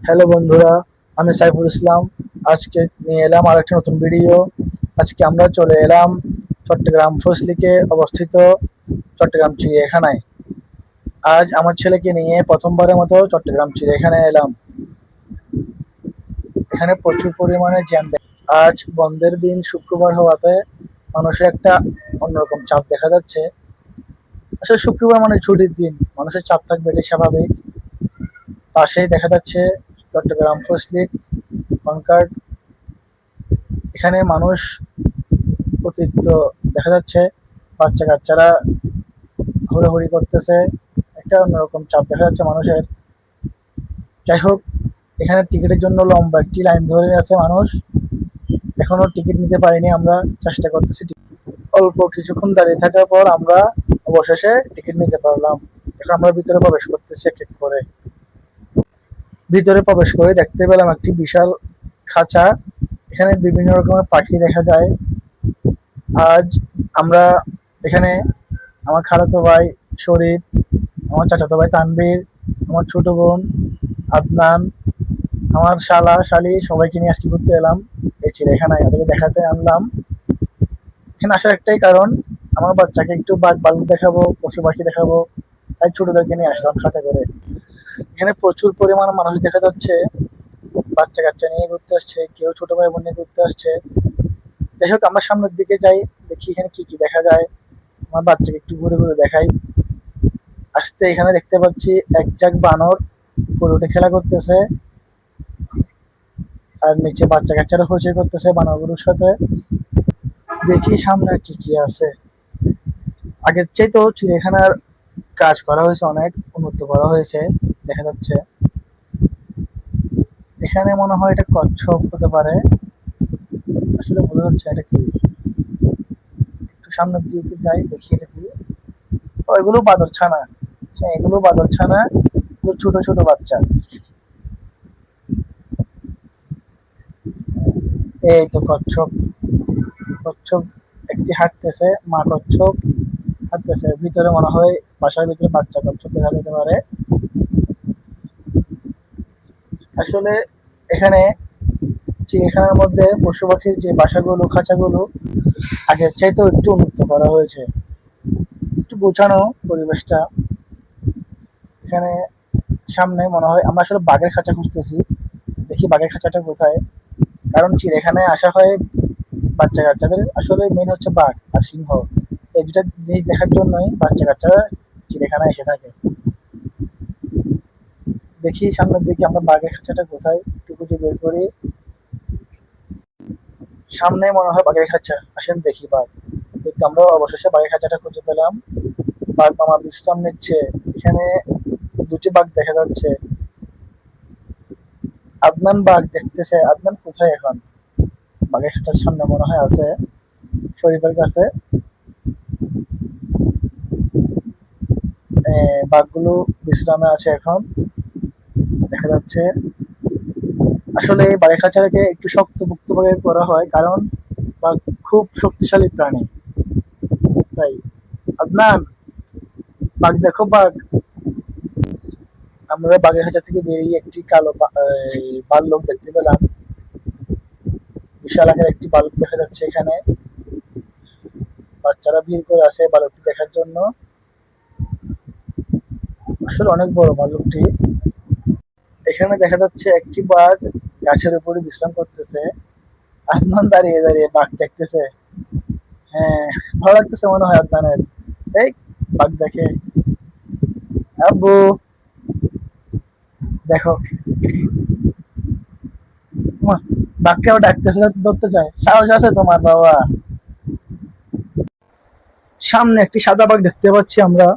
Hello বন্ধুরা, আমি সাইফুল ইসলাম। আজকে নিয়ে এলাম আর একটা নতুন ভিডিও। আজকে আমরা চলে এলাম চট্টগ্রাম ফজলিকে অবস্থিত চট্টগ্রাম চিড়িয়াখানায়। আজ আমার ছেলেকে নিয়ে প্রথমবারের মতো চট্টগ্রাম চিড়িয়াখানায় এলাম। এখানে প্রচুর পরিমাণে জ্যাম। আজ বন্ধের দিন শুক্রবার হওয়াতে মানুষের একটা অন্যরকম চাপ দেখা যাচ্ছে। আসলে শুক্রবার মানে ছুটির দিন, মানুষের চাপ থাকবে, এটাই স্বাভাবিক। পাশেই দেখা যাচ্ছে চট্টগ্রাম ফজলি কনকার্ড। এখানে মানুষ অতিরিক্ত দেখা যাচ্ছে, বাচ্চা কাচ্চারা হুড়োহুড়ি করতেছে, একটা অন্যরকম চাপ দেখা যাচ্ছে মানুষের। যাই হোক, এখানে টিকিটের জন্য লম্বা একটি লাইন ধরে আছে মানুষ। এখনো টিকিট নিতে পারিনি, আমরা চেষ্টা করতেছি। অল্প কিছুক্ষণ দাঁড়িয়ে থাকার পর আমরা অবশেষে টিকিট নিতে পারলাম। এখন আমরা ভিতরে প্রবেশ করতেছি এক এক করে। ভিতরে প্রবেশ করে দেখতে পেলাম একটি বিশাল খাঁচা। এখানে বিভিন্ন রকমের পাখি দেখা যায়। আজ আমরা এখানে আমার খালাতো ভাই শরীফ, আমার চাচাতো ভাই তানভীর, আমার ছোট বোন আদনান, আমার শালা শালি সবাইকে নিয়ে আজকে ঘুরতে এলাম এই চিড়িয়াখানায়। ওদেরকে দেখাতে আনলাম। এখানে আসার একটাই কারণ, আমার বাচ্চাকে একটু বাঘ ভাল্লুক দেখাবো, পশু পাখি দেখাবো, তাই ছোটদেরকে নিয়ে আসলাম সাথে করে। এখানে প্রচুর পরিমাণে মানুষ দেখা যাচ্ছে, বাচ্চা কাচ্চা নিয়ে ঘুরতে আসছে, কেউ ছোট ভাই বোন নিয়ে ঘুরতে আসছে। যাই হোক, আমরা সামনের দিকে যাই, দেখি এখানে কি কি দেখা যায়। আমার বাচ্চাকে একটু ঘুরে ঘুরে দেখাই। আসতে এখানে দেখতে পাচ্ছি এক ঝাঁক বানর উপরে উঠে খেলা করতেছে, আর নিচে বাচ্চা কাচ্চারা হইচই করতেছে বানরগুলোর সাথে। দেখি সামনে আর কি কি আছে। আগের চাইতেও চিড়িয়াখানার কাজ করা হয়েছে, অনেক উন্নত করা হয়েছে দেখা যাচ্ছে। এখানে মনে হয় এটা কচ্ছপ হতে পারে, আসলে বোঝা যাচ্ছে এটা কি। একটু সামনের দিকে যাই, দেখি এটা কি। ও, এগুলো বাদর ছানা। হ্যাঁ, এগুলো বাদর ছানা, এগুলো ছোট ছোট বাচ্চা। এই তো কচ্ছপ। কচ্ছপ একটি হাঁটতেছে, মা কচ্ছপ হাঁটতেছে। ভিতরে মনে হয় বাসার ভিতরে বাচ্চা কচ্ছপ দেখা যেতে পারে। আসলে এখানে চিড়িয়াখানার মধ্যে পশু পাখির যে বাসাগুলো, খাঁচাগুলো আগের চাইতেও একটু উন্নত করা হয়েছে, একটু গোছানো পরিবেশটা। এখানে সামনে মনে হয় আমরা আসলে বাঘের খাঁচা খুঁজতেছি, দেখি বাঘের খাঁচাটা কোথায়। কারণ চিড়িয়াখানায় আসা হয় বাচ্চা কাচ্চাদের, আসলে মেন হচ্ছে বাঘ আর সিংহ, এই দুটা জিনিস দেখার জন্যই বাচ্চা কাচ্চারা চিড়িয়াখানায় এসে থাকে। দেখি সামনের দিকে আমরা বাঘের খাঁচাটা কোথায়, একটু খুঁজে বের করি। সামনে মনে হয় বাঘের খাঁচা, আসেন দেখি বাঘ। কিন্তু আমরা অবশেষে বাঘের খাঁচাটা খুঁজে পেলাম। বাঘ মামা বিশ্রাম নিচ্ছে। এখানে দুটি বাঘ দেখা যাচ্ছে। আদনান বাঘ দেখতেছে। আদনান কোথায় এখন? বাঘের খাঁচার সামনে মনে হয় আছে, শরীফের কাছে। বাঘগুলো বিশ্রামে আছে এখন দেখা যাচ্ছে। আসলে এই বাঘের খাঁচাটাকে একটু শক্তপোক্ত ভাবে করা হয়, কারণ বাঘ খুব শক্তিশালী প্রাণী। তাই আদনান, বাঘ দেখো বাঘ। আমরা বাঘের খাঁচা থেকে বেরিয়ে একটি কালো ভাল্লুক দেখতে পেলাম। বিশাল আকারের একটি ভাল্লুক দেখা যাচ্ছে এখানে। বাচ্চারা ভিড় করে আছে ভাল্লুকটি দেখার জন্য। আসলে অনেক বড় ভাল্লুকটি। এখানে দেখা যাচ্ছে একটি বাঘ গাছের উপরে বিশ্রাম করতেছে। আদনান দাঁড়িয়ে দাঁড়িয়ে বাঘ দেখতেছে। হ্যাঁ, ভালো লাগতেছে মনে হয় আদনানের। এই বাঘ দেখে। আব্বু দেখো, মা, বাঘকেও ডাকতেছে, ধরতে চায়, সাহস আছে তোমার বাবা। সামনে একটি সাদা বাঘ দেখতে পাচ্ছি আমরা।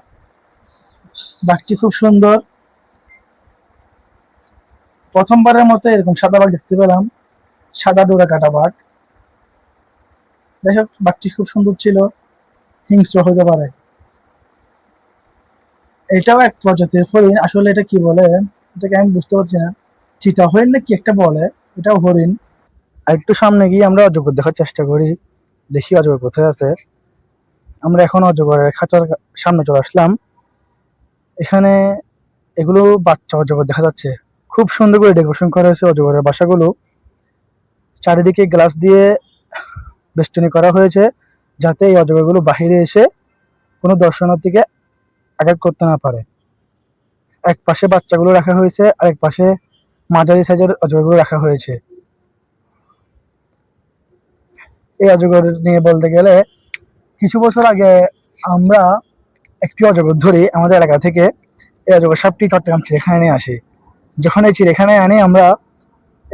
বাঘটি খুব সুন্দর, প্রথমবারের মতো এরকম সাদা বাঘ দেখতে পেলাম, সাদা ডোরা কাটা বাঘ। যাই হোক, বাঘটি খুব সুন্দর ছিল, হিংস্র হতে পারে। এটাও এক প্রজাতির হরিণ, আসলে এটা কি বলে এটাকে আমি বুঝতে পারছি না, চিতা হরিণ না কি একটা বলে। এটাও হরিণ। আর একটু সামনে গিয়ে আমরা অজগর দেখার চেষ্টা করি, দেখি অজগর কোথায় আছে। আমরা এখন অজগরের খাঁচার সামনে চলে আসলাম। এখানে এগুলো বাচ্চা অজগর দেখা যাচ্ছে, খুব সুন্দর করে ডেকোরেশন করা হয়েছে অজগরের বাসাগুলো। চারিদিকে গ্লাস দিয়ে বেষ্টনী করা হয়েছে, যাতে এই অজগরগুলো বাহিরে এসে কোনো দর্শনার্থীকে আঘাত করতে না পারে। এক পাশে বাচ্চাগুলো রাখা হয়েছে, আর এক পাশে মাঝারি সাইজের অজগরগুলো রাখা হয়েছে। এই অজগর নিয়ে বলতে গেলে, কিছু বছর আগে আমরা একটি অজগর ধরি আমাদের এলাকা থেকে। এই অজগর সাপটি চট্টগ্রাম চিড়িয়াখানায় নিয়ে আসি। যখন এই চিড়িয়াখানায় আনি আমরা,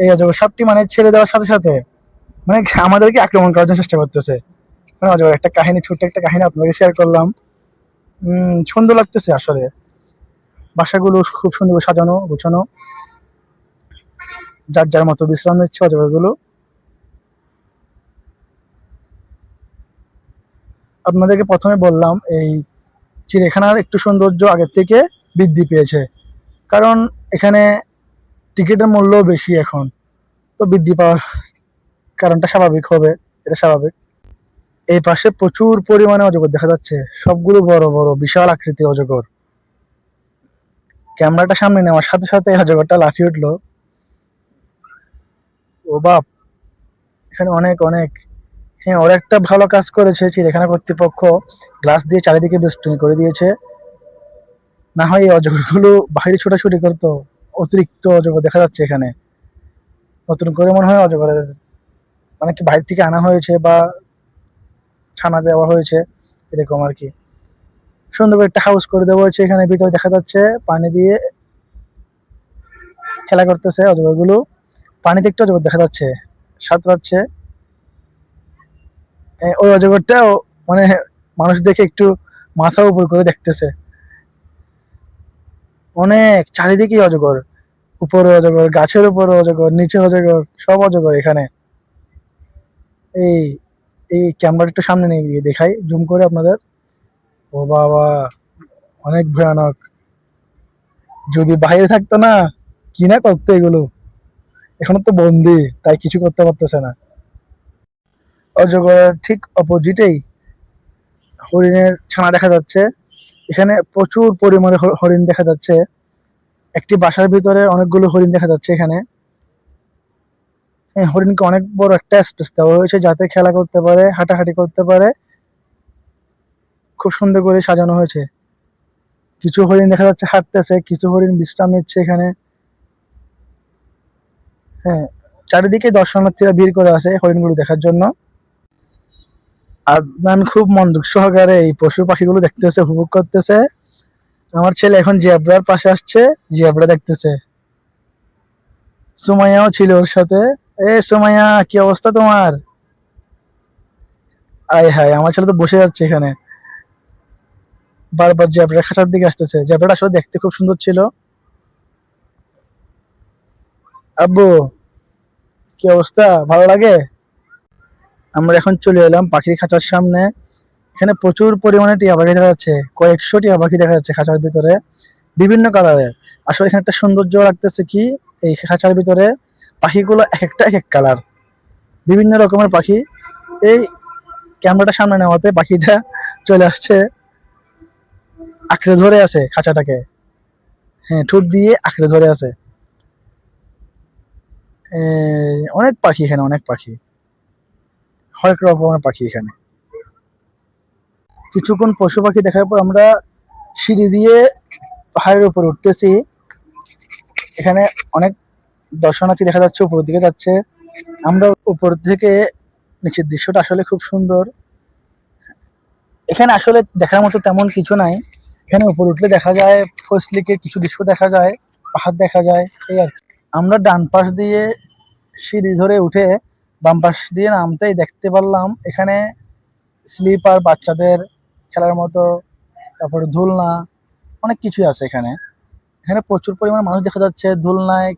এই অজগর সাপটি মানে ছেড়ে দেওয়ার সাথে সাথে মানে আমাদেরকে আক্রমণ করার জন্য চেষ্টা করতেছে। মানে অজগর একটা কাহিনী, ছোট্ট একটা কাহিনী আপনাকে শেয়ার করলাম। সুন্দর লাগতেছে আসলে। বাসাগুলো খুব সুন্দর করে সাজানো গোছানো, যার যার মতো বিশ্রাম নিচ্ছে অজগরগুলো। আপনাদেরকে প্রথমে বললাম এই চিড়িয়াখানার একটু সৌন্দর্য আগের থেকে বৃদ্ধি পেয়েছে, কারণ এখানে টিকিটের মূল্য বেশি এখন। তো বৃদ্ধি পাওয়ার কারণটা স্বাভাবিক হবে, এটা স্বাভাবিক। এই পাশে প্রচুর পরিমাণে অজগর দেখা যাচ্ছে, সবগুলো বড় বড় বিশাল আকৃতির অজগর। ক্যামেরাটা সামনে নেওয়ার সাথে সাথে অজগরটা লাফিয়ে উঠলো। ও বাপ, এখানে অনেক অনেক। হ্যাঁ, ওরা একটা ভালো কাজ করেছে চিড়িয়াখানা কর্তৃপক্ষ, গ্লাস দিয়ে চারিদিকে বেষ্টনী করে দিয়েছে। না হয় এই অজগরগুলো বাইরে ছোটাছুটি করতো। অতিরিক্ত অজগর দেখা যাচ্ছে এখানে। নতুন করে মনে হয় অজগরের মানে কি বাইরে থেকে আনা হয়েছে বা ছানা দেওয়া হয়েছে, এরকম আর কি। সুন্দর করে একটা হাউস করে দেওয়া হয়েছে এখানে। ভিতরে দেখা যাচ্ছে পানি দিয়ে খেলা করতেছে অজগরগুলো। পানিতে একটু অজগর দেখা যাচ্ছে, সাঁতরাচ্ছে। ওই অজগরটাও মানে মানুষ দেখে একটু মাথা উপর করে দেখতেছে। অনেক চারিদিকে অজগর, উপরে অজগর, গাছের উপরে অজগর, নিচে অজগর, সব অজগর এখানে। এই এই ক্যামেরা একটু সামনে নিয়ে গিয়ে দেখাই জুম করে আপনাদের। ও বাবা, অনেক ভয়ানক। যদি বাইরে থাকতো না, কি না করতো এগুলো। এখন তো বন্দি, তাই কিছু করতে পারতেছে না। অজগরের ঠিক অপোজিটেই হরিণের ছানা দেখা যাচ্ছে। এখানে প্রচুর পরিমাণে হরিণ দেখা যাচ্ছে। একটি বাসার ভিতরে অনেকগুলো হরিণ দেখা যাচ্ছে এখানে। হরিণকে অনেক বড় একটা স্পেস দেওয়া হয়েছে, যাতে খেলা করতে পারে, হাঁটাহাঁটি করতে পারে। খুব সুন্দর করে সাজানো হয়েছে। কিছু হরিণ দেখা যাচ্ছে হাঁটতেছে, কিছু হরিণ বিশ্রাম নিচ্ছে এখানে। হ্যাঁ, চারিদিকে দর্শনার্থীরা ভিড় করে আছে হরিণগুলো দেখার জন্য। আদনান খুব মনোযোগ সহকারে এই পশু পাখিগুলো দেখতেছে, উপভোগ করতেছে। আমার ছেলে এখন জেব্রার পাশে আসছে, জেব্রা দেখতেছে। সুমাইয়াও ছিল ওর সাথে। সুমাইয়া, কি অবস্থা তোমার? আয় হায়, আমার ছেলে তো বসে যাচ্ছে এখানে, বারবার জেব্রার খাঁচার দিকে আসতেছে। জেব্রাটা আসলে দেখতে খুব সুন্দর ছিল। আব্বু, কি অবস্থা, ভালো লাগে? আমরা এখন চলে এলাম পাখির খাঁচার সামনে। এখানে প্রচুর পরিমাণে টিয়া পাখি দেখা যাচ্ছে, কয়েকশো টিয়া পাখি দেখা যাচ্ছে খাঁচার ভিতরে, বিভিন্ন কালারের। আসলে এখানে একটা সৌন্দর্য লাগতেছে কি, এই খাঁচার ভিতরে পাখিগুলো এক একটা এক এক কালার, বিভিন্ন রকমের পাখি। এই ক্যামেরাটা সামনে নেওয়াতে পাখিটা চলে আসছে, আঁকড়ে ধরে আছে খাঁচাটাকে। হ্যাঁ, ঠোঁট দিয়ে আঁকড়ে ধরে আছে। অনেক পাখি এখানে, অনেক পাখি, হরেক রকমের পাখি এখানে। কিছুক্ষণ পশু পাখি দেখার পর আমরা সিঁড়ি দিয়ে পাহাড়ের উপর উঠতেছি। এখানে অনেক দর্শনার্থী দেখা যাচ্ছে, উপরের দিকে যাচ্ছে। আমরা উপর থেকে নিচের দৃশ্যটা আসলে খুব সুন্দর। এখানে আসলে দেখার মতো তেমন কিছু নাই। এখানে উপর উঠলে দেখা যায় ফসলিকে কিছু দৃশ্য দেখা যায়, পাহাড় দেখা যায়, এই আর কি। আমরা ডান পাশ দিয়ে সিঁড়ি ধরে উঠে বাম পাশ দিয়ে নামতেই দেখতে পারলাম এখানে স্লিপার, বাচ্চাদের খেলার মতো, তারপরে দোলনা, অনেক কিছুই আছে এখানে। এখানে প্রচুর পরিমাণে মানুষ দেখা যাচ্ছে, দোলনায়,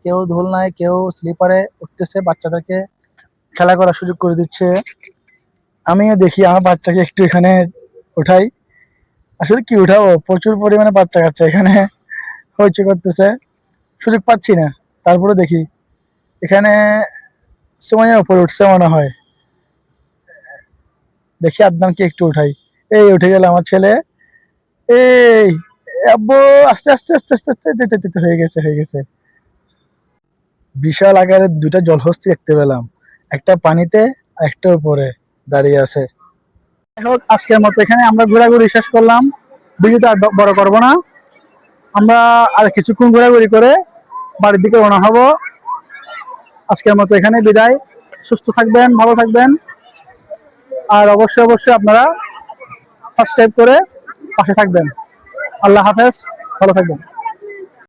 কেউ স্লিপারে উঠতেছে, বাচ্চাদেরকে খেলা করার সুযোগ করে দিচ্ছে। আমিও দেখি আমার বাচ্চাকে একটু এখানে উঠাই। আসলে কি উঠাবো, প্রচুর পরিমাণে বাচ্চা কাচ্চা এখানে হইচই করতেছে, সুযোগ পাচ্ছি না। তারপরে দেখি এখানে সময় উপরে উঠছে মনে হয়, দেখি আদনানকে একটু উঠাই। এই উঠে গেল আমার ছেলে। এই আব্বু, আস্তে আস্তে আস্তে আস্তে আস্তে হয়ে গেছে, হয়ে গেছে। বিশাল আকারের দুইটা জলহস্তী দেখতে পেলাম, একটা পানিতে একটা উপরে দাঁড়িয়ে আছে। যাই হোক, আজকের মতো এখানে আমরা ঘোরাঘুরি শেষ করলাম, ভিডিওটা আর বড় করবো না। আমরা আর কিছুক্ষণ ঘোরাঘুরি করে বাড়ির দিকে রওনা হব। আজকের মতো এখানে বিদায়। সুস্থ থাকবেন, ভালো থাকবেন, আর অবশ্যই অবশ্যই আপনারা সাবস্ক্রাইব করে পাশে থাকবেন। আল্লাহ হাফেজ, ভালো থাকবেন।